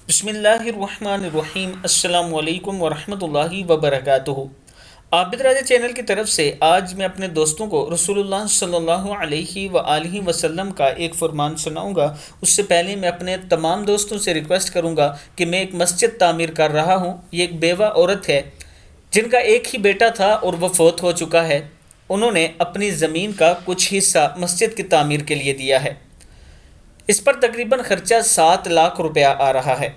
بسم اللہ الرحمن الرحیم۔ السلام علیکم ورحمۃ اللہ وبرکاتہ۔ عابد راجہ چینل کی طرف سے آج میں اپنے دوستوں کو رسول اللہ صلی اللہ علیہ وآلہ وسلم کا ایک فرمان سناؤں گا۔ اس سے پہلے میں اپنے تمام دوستوں سے ریکویسٹ کروں گا کہ میں ایک مسجد تعمیر کر رہا ہوں۔ یہ ایک بیوہ عورت ہے جن کا ایک ہی بیٹا تھا اور وہ فوت ہو چکا ہے۔ انہوں نے اپنی زمین کا کچھ حصہ مسجد کی تعمیر کے لیے دیا ہے۔ اس پر تقریباً خرچہ 7 لاکھ روپیہ آ رہا ہے۔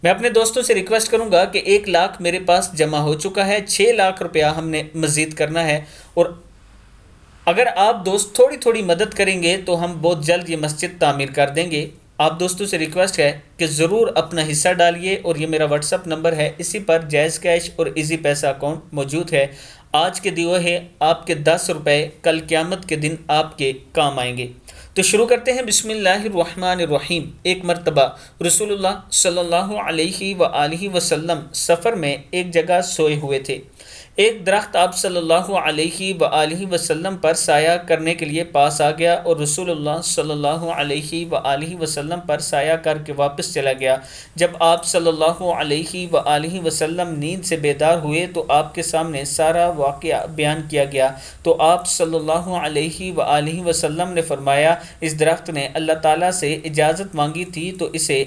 میں اپنے دوستوں سے ریکویسٹ کروں گا کہ 1 لاکھ میرے پاس جمع ہو چکا ہے، 6 لاکھ روپیہ ہم نے مزید کرنا ہے، اور اگر آپ دوست تھوڑی تھوڑی مدد کریں گے تو ہم بہت جلد یہ مسجد تعمیر کر دیں گے۔ آپ دوستوں سے ریکویسٹ ہے کہ ضرور اپنا حصہ ڈالیے، اور یہ میرا واٹس اپ نمبر ہے، اسی پر جائز کیش اور ایزی پیسہ اکاؤنٹ موجود ہے۔ آج کے دیے ہیں آپ کے 10 روپے کل قیامت کے دن آپ کے کام آئیں گے۔ تو شروع کرتے ہیں۔ بسم اللہ الرحمن الرحیم۔ ایک مرتبہ رسول اللہ صلی اللہ علیہ وآلہ وسلم سفر میں ایک جگہ سوئے ہوئے تھے۔ ایک درخت آپ صلی اللہ علیہ وآلہ وسلم پر سایہ کرنے کے لیے پاس آ گیا، اور رسول اللہ صلی اللہ علیہ وآلہ وسلم پر سایہ کر کے واپس چلا گیا۔ جب آپ صلی اللہ علیہ وآلہ وسلم نیند سے بیدار ہوئے تو آپ کے سامنے سارا واقعہ بیان کیا گیا۔ تو آپ صلی اللہ علیہ وآلہ وسلم نے فرمایا، اس درخت نے اللہ تعالیٰ سے اجازت مانگی تھی تو اسے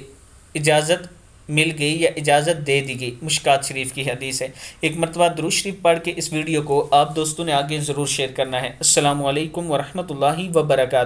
اجازت مل گئی یا اجازت دے دی گئی۔ مشکات شریف کی حدیث ہے۔ ایک مرتبہ درود شریف پڑھ کے اس ویڈیو کو آپ دوستوں نے آگے ضرور شیئر کرنا ہے۔ السلام علیکم ورحمۃ اللہ وبرکاتہ۔